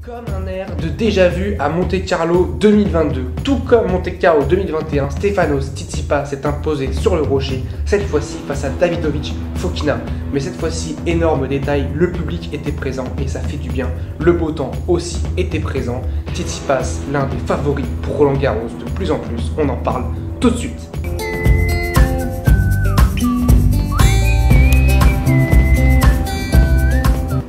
Comme un air de déjà-vu à Monte-Carlo 2022. Tout comme Monte-Carlo 2021, Stefanos Tsitsipas s'est imposé sur le rocher, cette fois-ci face à Davidovich Fokina. Mais cette fois-ci, énorme détail, le public était présent et ça fait du bien. Le beau temps aussi était présent. Tsitsipas, l'un des favoris pour Roland Garros de plus en plus. On en parle tout de suite.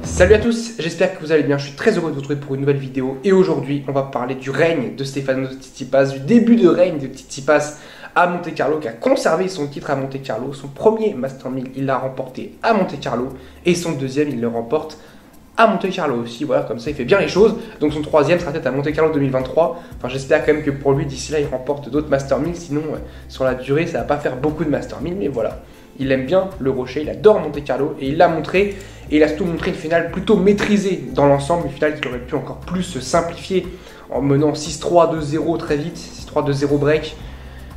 Salut à tous, j'espère que vous allez bien, je suis très heureux de vous retrouver pour une nouvelle vidéo et aujourd'hui on va parler du règne de Stefanos Tsitsipas, du début de règne de Tsitsipas à Monte-Carlo, qui a conservé son titre à Monte-Carlo. Son premier Master 1000 il l'a remporté à Monte-Carlo et son deuxième il le remporte à Monte-Carlo aussi, voilà, comme ça il fait bien les choses. Donc son troisième sera peut-être à Monte-Carlo 2023, enfin j'espère quand même que pour lui d'ici là il remporte d'autres Master 1000, sinon sur la durée ça va pas faire beaucoup de Master 1000, mais voilà. Il aime bien le rocher, il adore Monte-Carlo et il l'a montré. Et il a surtout montré une finale plutôt maîtrisée dans l'ensemble, une finale qui aurait pu encore plus se simplifier en menant 6-3, 2-0 très vite, 6-3, 2-0 break.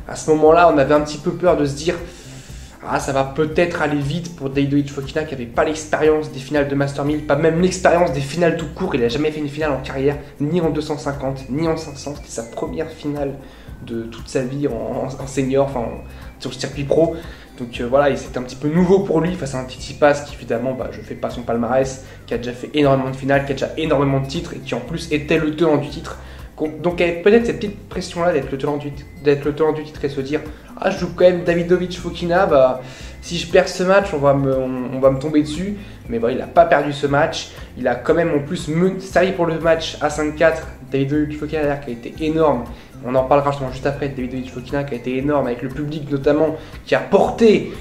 À ce moment-là, on avait un petit peu peur de se dire « Ah, ça va peut-être aller vite pour Davidovich Fokina qui n'avait pas l'expérience des finales de Master 1000, pas même l'expérience des finales tout court. Il n'a jamais fait une finale en carrière, ni en 250, ni en 500. C'était sa première finale de toute sa vie en senior, enfin sur le circuit pro. Donc voilà, c'était un petit peu nouveau pour lui face à un Tsitsipas qui évidemment, je ne fais pas son palmarès, qui a déjà fait énormément de finales, qui a déjà énormément de titres et qui en plus était le tenant du titre. Donc avec peut-être cette petite pression-là d'être le tenant du titre et se dire « Ah, je joue quand même Davidovich Fokina, si je perds ce match, on va me tomber dessus. » Mais il n'a pas perdu ce match. Il a quand même en plus servi pour le match à 5-4. Davidovich Fokina qui a été énorme. On en parlera justement juste après de Davidovich Fokina qui a été énorme avec le public notamment, qui a porté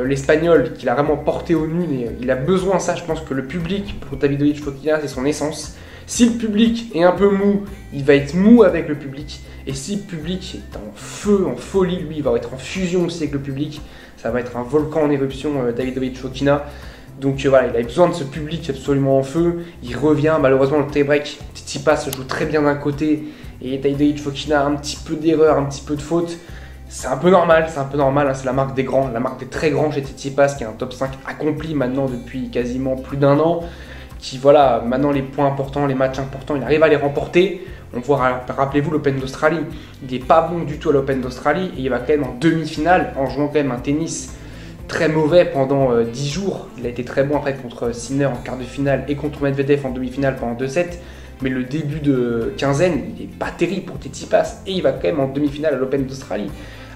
l'Espagnol, qui l'a vraiment porté au nu. Et il a besoin de ça, je pense que le public pour Davidovich Fokina c'est son essence. Si le public est un peu mou, il va être mou avec le public. Et si le public est en feu, en folie, lui il va être en fusion aussi avec le public. Ça va être un volcan en éruption, Davidovich Fokina. Donc voilà, il a besoin de ce public absolument en feu. Il revient, malheureusement le tie-break, Tsitsipas se joue très bien d'un côté et Davidovich Fokina a un petit peu d'erreur, un petit peu de faute. C'est un peu normal, hein, c'est la marque des grands, la marque des très grands chez Tsitsipas qui est un top 5 accompli maintenant depuis quasiment plus d'un an. Qui voilà, maintenant les points importants, les matchs importants, il arrive à les remporter. On voit, rappelez-vous l'Open d'Australie, il n'est pas bon du tout à l'Open d'Australie et il va quand même en demi-finale en jouant quand même un tennis très mauvais pendant 10 jours. Il a été très bon après contre Sinner en quart de finale et contre Medvedev en demi-finale pendant 2 sets. Mais le début de quinzaine, il n'est pas terrible pour Tsitsipas et il va quand même en demi-finale à l'Open d'Australie.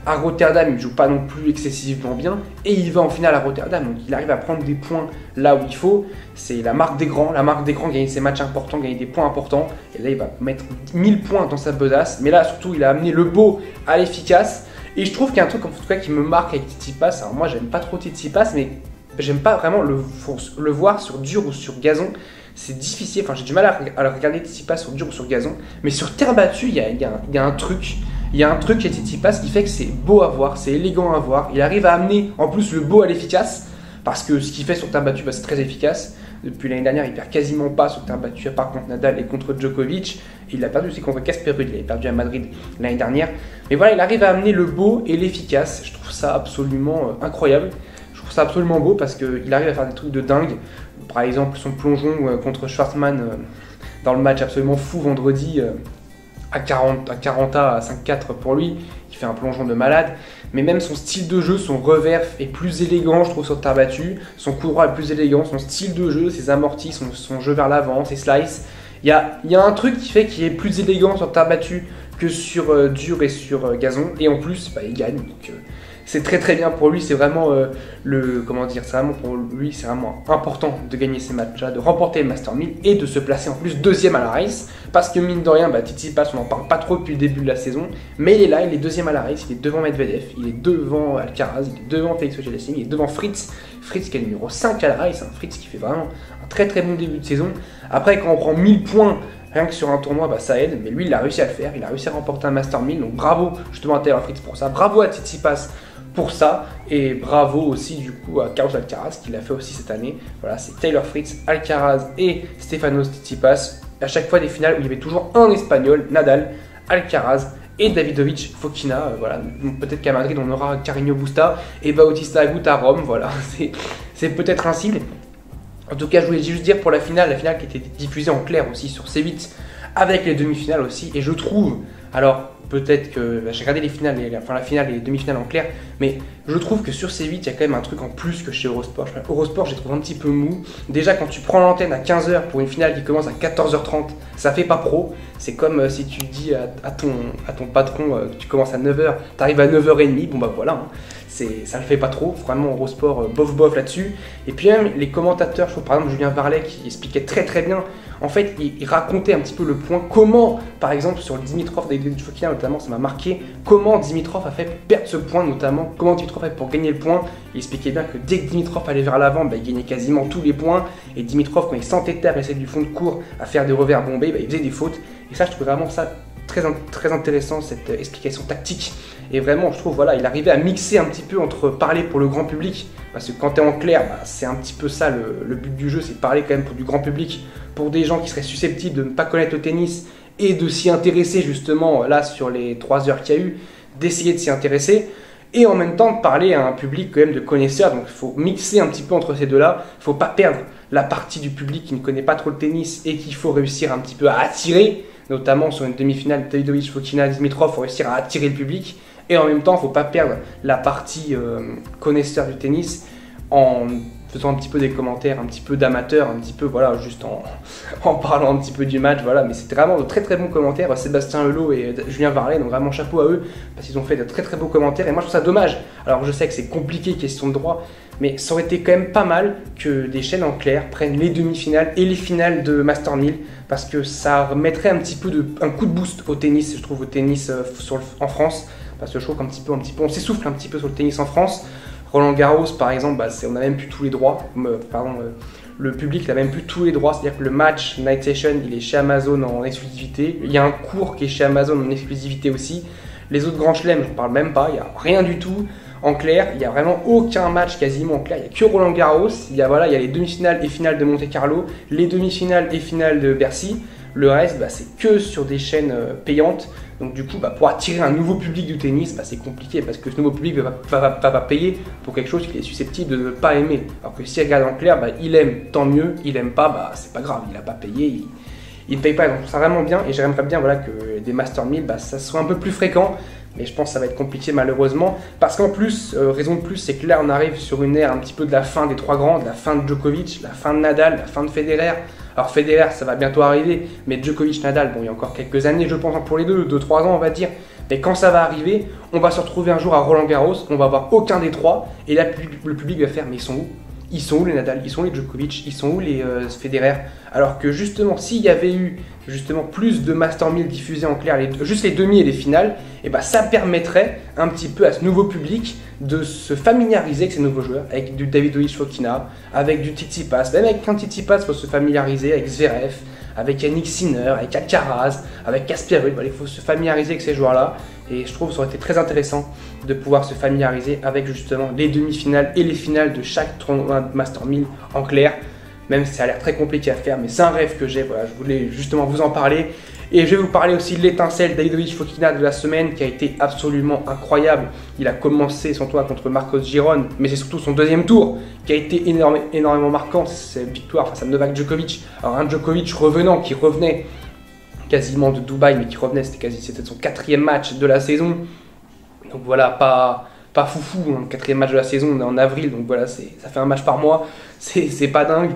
À Rotterdam, il ne joue pas non plus excessivement bien et il va en finale à Rotterdam. Donc il arrive à prendre des points là où il faut. C'est la marque des grands. La marque des grands, gagner ses matchs importants, gagner des points importants. Et là, il va mettre 1000 points dans sa besace. Mais là, surtout, il a amené le beau à l'efficace. Et je trouve qu'il y a un truc en tout cas qui me marque avec Tsitsipas. Alors moi, j'aime pas trop Tsitsipas, mais j'aime pas vraiment le voir sur dur ou sur gazon. C'est difficile. Enfin, j'ai du mal à le regarder Tsitsipas sur dur ou sur gazon. Mais sur terre battue, il y a un truc. Il y a un truc chez Tsitsipas qui fait que c'est beau à voir, c'est élégant à voir. Il arrive à amener en plus le beau à l'efficace, parce que ce qu'il fait sur terre battue, c'est très efficace. Depuis l'année dernière, il perd quasiment pas sur terre battue, à part contre Nadal et contre Djokovic. Et il a perdu aussi contre Casper Ruud, il avait perdu à Madrid l'année dernière. Mais voilà, il arrive à amener le beau et l'efficace. Je trouve ça absolument incroyable. Je trouve ça absolument beau parce qu'il arrive à faire des trucs de dingue. Par exemple, son plongeon contre Schwartzmann dans le match absolument fou vendredi. À 40 à 5-4 pour lui, il fait un plongeon de malade, mais même son style de jeu, son revers est plus élégant je trouve sur terre battue, son coup droit est plus élégant, son style de jeu, ses amortis, son jeu vers l'avant, ses slices, il y a un truc qui fait qu'il est plus élégant sur terre battue que sur dur et sur gazon, et en plus il gagne, donc c'est très très bien pour lui, c'est vraiment pour lui c'est vraiment important de gagner ces matchs-là, de remporter le Master 1000 et de se placer en plus deuxième à la race, parce que mine de rien, Tsitsipas on n'en parle pas trop depuis le début de la saison, mais il est là, il est deuxième à la race, il est devant Medvedev, il est devant Alcaraz, il est devant Félix Auger-Aliassime, il est devant Fritz qui est le numéro 5 à la race, Fritz qui fait vraiment un très très bon début de saison. Après quand on prend 1000 points rien que sur un tournoi, ça aide, mais lui il a réussi à le faire, il a réussi à remporter un Master 1000, donc bravo justement à Taylor Fritz pour ça, bravo à Tsitsipas pour ça, et bravo aussi du coup à Carlos Alcaraz qui l'a fait aussi cette année. Voilà, c'est Taylor Fritz, Alcaraz et Stefanos Tsitsipas, à chaque fois des finales où il y avait toujours un Espagnol, Nadal, Alcaraz et Davidovich Fokina. Voilà, peut-être qu'à Madrid on aura Carreño Busta et Bautista Agut à Rome, voilà, c'est peut-être un signe. En tout cas, je voulais juste dire pour la finale qui était diffusée en clair aussi sur C8, avec les demi-finales aussi, et je trouve, alors peut-être que j'ai regardé les finales, la finale et les demi-finales en clair, mais je trouve que sur C8 il y a quand même un truc en plus que chez Eurosport. Eurosport, j'ai trouvé un petit peu mou. Déjà, quand tu prends l'antenne à 15h pour une finale qui commence à 14h30, ça fait pas pro. C'est comme si tu dis à ton patron que tu commences à 9h, tu arrives à 9h30, bon bah voilà, hein. Ça le fait pas trop, vraiment Eurosport bof bof là-dessus. Et puis même les commentateurs, je trouve par exemple Julien Varlet qui expliquait très très bien, en fait il racontait un petit peu le point, comment par exemple sur le Dimitrov d'David Fokina notamment, ça m'a marqué, comment Dimitrov a fait perdre ce point notamment, comment Dimitrov a fait pour gagner le point. Il expliquait bien que dès que Dimitrov allait vers l'avant, bah, il gagnait quasiment tous les points, et Dimitrov quand il s'entêtait à essayer du fond de cours à faire des revers bombés, bah, il faisait des fautes, et ça je trouve vraiment ça très intéressant, cette explication tactique. Et vraiment, je trouve, voilà, il arrivait à mixer un petit peu entre parler pour le grand public, parce que quand tu es en clair, bah, c'est un petit peu ça le but du jeu, c'est parler quand même pour du grand public, pour des gens qui seraient susceptibles de ne pas connaître le tennis et de s'y intéresser justement, là, sur les 3 heures qu'il y a eu, d'essayer de s'y intéresser, et en même temps de parler à un public quand même de connaisseurs. Donc il faut mixer un petit peu entre ces deux-là, il ne faut pas perdre la partie du public qui ne connaît pas trop le tennis et qu'il faut réussir un petit peu à attirer, notamment sur une demi-finale Davidovich, Fokina, Dimitrov, il faut réussir à attirer le public. Et en même temps, il ne faut pas perdre la partie connaisseur du tennis en faisant un petit peu des commentaires, un petit peu d'amateurs, un petit peu, voilà, juste en parlant un petit peu du match, voilà. Mais c'était vraiment de très très bons commentaires, Sébastien Helot et Julien Varlet, donc vraiment chapeau à eux, parce qu'ils ont fait de très très beaux commentaires, et moi je trouve ça dommage. Alors je sais que c'est compliqué, question de droit, mais ça aurait été quand même pas mal que des chaînes en clair prennent les demi-finales et les finales de Master 1000, parce que ça remettrait un petit peu un coup de boost au tennis, je trouve, au tennis en France. Parce que je trouve qu'un petit peu, on s'essouffle un petit peu sur le tennis en France. Roland Garros, par exemple, bah, on n'a même plus tous les droits. Le public n'a même plus tous les droits. C'est-à-dire que le match Night Session, il est chez Amazon en exclusivité. Il y a un cours qui est chez Amazon en exclusivité aussi. Les autres grands chelems, je ne parle même pas. Il n'y a rien du tout. En clair, il n'y a vraiment aucun match quasiment en clair. Il n'y a que Roland Garros. Il y a les demi-finales et finales de Monte-Carlo, les demi-finales et finales de Bercy. Le reste, bah, c'est que sur des chaînes payantes. Donc du coup, bah, pour attirer un nouveau public du tennis, bah, c'est compliqué parce que ce nouveau public ne va payer pour quelque chose qu'il est susceptible de ne pas aimer. Alors que s'il regarde en clair, bah, il aime, tant mieux. Il aime pas, bah, c'est pas grave, il n'a pas payé, il ne paye pas. Donc je trouve ça vraiment bien, et j'aimerais bien, voilà, que des Master 1000, bah, ça soit un peu plus fréquent. Mais je pense que ça va être compliqué malheureusement, parce qu'en plus, raison de plus, c'est que là on arrive sur une ère un petit peu de la fin des 3 grands, de la fin de Djokovic, la fin de Nadal, la fin de Federer. Alors Federer, ça va bientôt arriver, mais Djokovic, Nadal, bon, il y a encore quelques années je pense pour les deux, 2-3 ans on va dire. Mais quand ça va arriver, on va se retrouver un jour à Roland Garros, on va avoir aucun des trois, et là le public va faire, mais ils sont où? Ils sont où les Nadal? Ils sont où les Djokovic? Ils sont où les Federer? Alors que justement, s'il y avait eu justement plus de Master 1000 diffusés en clair, juste les demi et les finales, et bah ça permettrait un petit peu à ce nouveau public de se familiariser avec ces nouveaux joueurs, avec du Davidovich Fokina, avec du Tsitsipas, même avec un Tsitsipas, il faut se familiariser avec Zverev, avec Yannick Sinner, avec Alcaraz, avec Casper Ruud. Voilà, il faut se familiariser avec ces joueurs-là. Et je trouve que ça aurait été très intéressant de pouvoir se familiariser avec justement les demi-finales et les finales de chaque tournoi Master 1000 en clair. Même si ça a l'air très compliqué à faire, mais c'est un rêve que j'ai. Voilà, je voulais justement vous en parler. Et je vais vous parler aussi de l'étincelle Davidovich Fokina de la semaine qui a été absolument incroyable. Il a commencé son tour contre Marcos Giron, mais c'est surtout son deuxième tour qui a été énormément marquant. C'est cette victoire face à Novak Djokovic. Alors un Djokovic revenant, qui revenait quasiment de Dubaï, mais qui revenait, c'était son 4e match de la saison. Donc voilà, pas foufou, hein, 4e match de la saison, on est en avril, donc voilà, ça fait un match par mois, c'est pas dingue.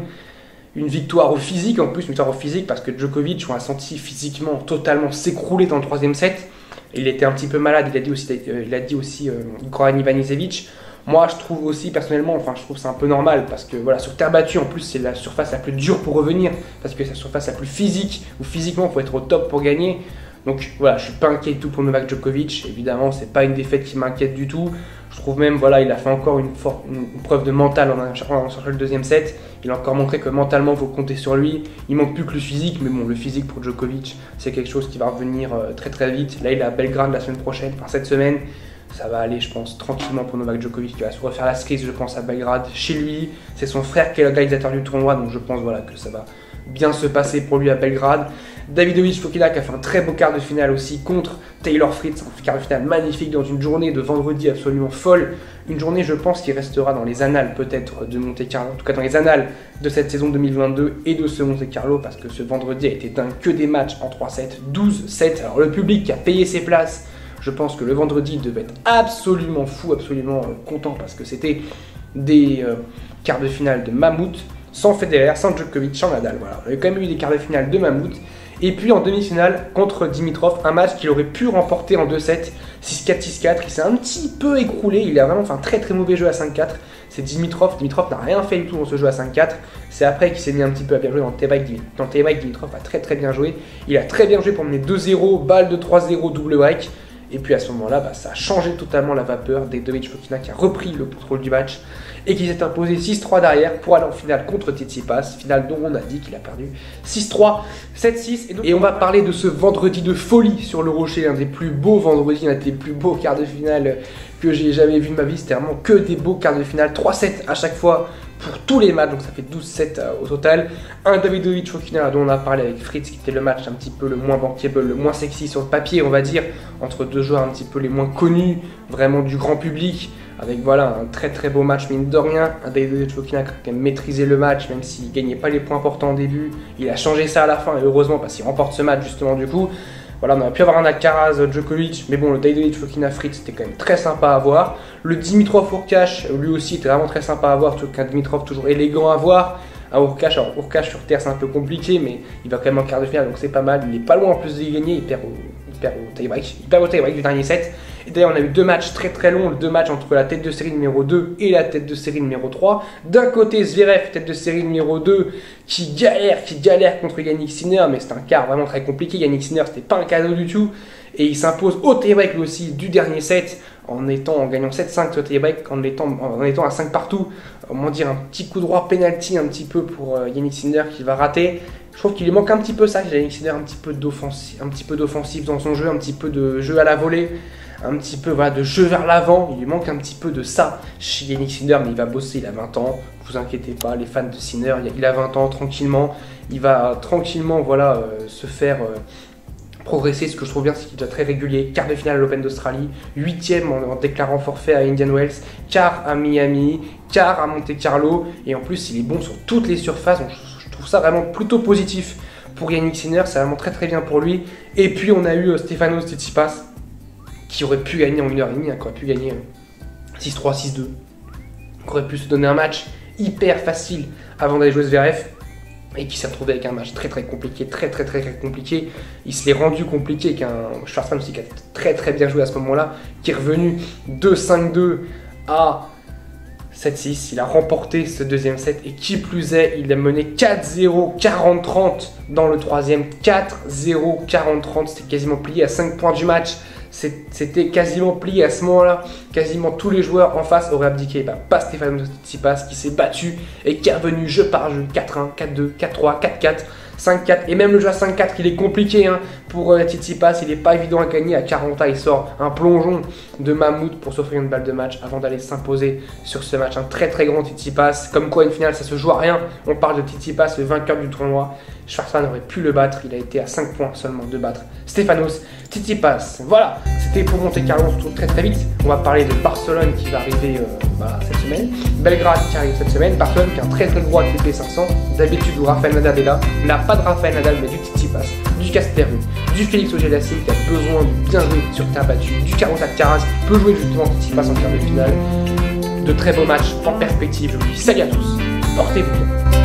Une victoire au physique en plus, une victoire au physique parce que Djokovic, on a senti physiquement totalement s'écrouler dans le 3e set. Il était un petit peu malade, il a dit aussi Goran Ivanisevic. Moi je trouve aussi personnellement, je trouve c'est un peu normal parce que voilà, sur terre battue en plus c'est la surface la plus dure pour revenir, parce que c'est la surface la plus physique, où physiquement il faut être au top pour gagner. Donc voilà, je suis pas inquiet du tout pour Novak Djokovic, évidemment c'est pas une défaite qui m'inquiète du tout. Je trouve même, voilà, il a fait encore une preuve de mental en sortant le 2e set. Il a encore montré que mentalement il faut compter sur lui. Il manque plus que le physique, mais bon, le physique pour Djokovic c'est quelque chose qui va revenir très très vite. Là il est à Belgrade la semaine prochaine, cette semaine. Ça va aller, je pense, tranquillement pour Novak Djokovic qui va se refaire la cerise, je pense, à Belgrade, chez lui. C'est son frère qui est l'organisateur du tournoi, donc je pense voilà, que ça va bien se passer pour lui à Belgrade. Davidovich Fokina qui a fait un très beau quart de finale aussi contre Taylor Fritz, un quart de finale magnifique dans une journée de vendredi absolument folle. Une journée, je pense, qui restera dans les annales peut-être de Monte-Carlo, en tout cas dans les annales de cette saison 2022 et de ce Monte-Carlo, parce que ce vendredi a été dingue, que des matchs en 3-7, 12-7. Alors le public qui a payé ses places, je pense que le vendredi devait être absolument fou, absolument content, parce que c'était des quarts de finale de mammouth, sans Federer, sans Djokovic, sans Nadal. Voilà. On avait quand même eu des quarts de finale de mammouth. Et puis en demi-finale contre Dimitrov, un match qu'il aurait pu remporter en 2-7, 6-4, 6-4. Il s'est un petit peu écroulé, il a vraiment fait un très très mauvais jeu à 5-4. C'est Dimitrov n'a rien fait du tout dans ce jeu à 5-4. C'est après qu'il s'est mis un petit peu à bien jouer dans le tie-break. Dimitrov a très très bien joué. Il a très bien joué pour mener 2-0, balle de 3-0, double break. Et puis à ce moment-là, ça a changé totalement la vapeur. Davidovich Fokina qui a repris le contrôle du match et qui s'est imposé 6-3 derrière pour aller en finale contre Tsitsipas, finale dont on a dit qu'il a perdu 6-3, 7-6. Et on va parler de ce vendredi de folie sur le Rocher, un des plus beaux vendredis, un des plus beaux quarts de finale que j'ai jamais vu de ma vie. C'était vraiment que des beaux quarts de finale, 3-7 à chaque fois pour tous les matchs, donc ça fait 12-7 au total. Un Davidovich Fokina dont on a parlé avec Fritz, qui était le match un petit peu le moins bankable, le moins sexy sur le papier, on va dire, entre deux joueurs un petit peu les moins connus, vraiment du grand public, avec voilà un très très beau match mine de rien. Un Davidovich Fokina qui a maîtrisé le match, même s'il ne gagnait pas les points importants au début, il a changé ça à la fin, et heureusement parce qu'il remporte ce match justement du coup. Voilà, on aurait pu avoir un Alcaraz, Djokovic, mais bon, le Davidovich Fokina Fritz c'était quand même très sympa à voir. Le Dimitrov Hurkacz, lui aussi, était vraiment très sympa à voir, qu'un Dimitrov toujours élégant à voir. Un Hurkacz sur terre c'est un peu compliqué, mais il va quand même en quart de finale, donc c'est pas mal. Il est pas loin en plus de gagner, il perd au tie-break du dernier set. Et d'ailleurs, on a eu deux matchs très très longs, deux matchs entre la tête de série numéro 2 et la tête de série numéro 3. D'un côté, Zverev, tête de série numéro 2, qui galère contre Yannick Sinner, mais c'est un quart vraiment très compliqué. Yannick Sinner, c'était pas un cadeau du tout. Et il s'impose au tie-break lui aussi du dernier set, en gagnant 7-5 sur tie-break, en étant à 5 partout. Comment dire, un petit coup droit penalty un petit peu pour Yannick Sinner qui va rater. Je trouve qu'il lui manque un petit peu ça, Yannick Sinner, un petit peu d'offensif dans son jeu, un petit peu de jeu à la volée, un petit peu voilà, de jeu vers l'avant. Il lui manque un petit peu de ça chez Yannick Sinner, mais il va bosser, il a 20 ans, ne vous inquiétez pas, les fans de Sinner, il a 20 ans tranquillement, il va tranquillement voilà, se faire progresser. Ce que je trouve bien, c'est qu'il est déjà très régulier. Quart de finale à l'Open d'Australie, 8e en déclarant forfait à Indian Wells, quart à Miami, quart à Monte-Carlo, et en plus il est bon sur toutes les surfaces, donc je trouve ça vraiment plutôt positif pour Yannick Sinner, c'est vraiment très très bien pour lui. Et puis on a eu Stefanos Tsitsipas qui aurait pu gagner en 1h30, qui aurait pu gagner 6-3, 6-2, qui aurait pu se donner un match hyper facile avant d'aller jouer Zverev, et qui s'est retrouvé avec un match très très compliqué, très compliqué. Il se l'est rendu compliqué avec un Schwartzman aussi qui a très très bien joué à ce moment-là, qui est revenu 2-5-2 à 7-6. Il a remporté ce deuxième set, et qui plus est, il a mené 4-0, 40-30 dans le troisième. 4-0, 40-30, c'était quasiment plié à 5 points du match. C'était quasiment plié à ce moment-là. Quasiment tous les joueurs en face auraient abdiqué. Pas Stefanos Tsitsipas qui s'est battu et qui est revenu jeu par jeu. 4-1, 4-2, 4-3, 4-4, 5-4. Et même le jeu à 5-4, il est compliqué pour Tsitsipas. Il n'est pas évident à gagner. À 40 ans, il sort un plongeon de mammouth pour s'offrir une balle de match avant d'aller s'imposer sur ce match. Un très très grand Tsitsipas. Comme quoi, une finale, ça se joue à rien. On parle de Tsitsipas, le vainqueur du tournoi. Schwartzman aurait pu le battre. Il a été à 5 points seulement de battre Stefanos Tsitsipas. Voilà, c'était pour Monte-Carlo. On se retrouve très très vite. On va parler de Barcelone qui va arriver cette semaine. Belgrade qui arrive cette semaine. Barcelone qui a un très très gros ATP 500. D'habitude, où Rafael Nadal est là. On n'a pas de Rafael Nadal, mais du Tsitsipas, du Casper, du Félix Auger-Aliassime qui a besoin de bien jouer sur terre battue, du Carlos Alcaraz qui peut jouer justement Tsitsipas en quart de finale. De très beaux matchs en perspective. Je vous dis salut à tous. Portez-vous bien.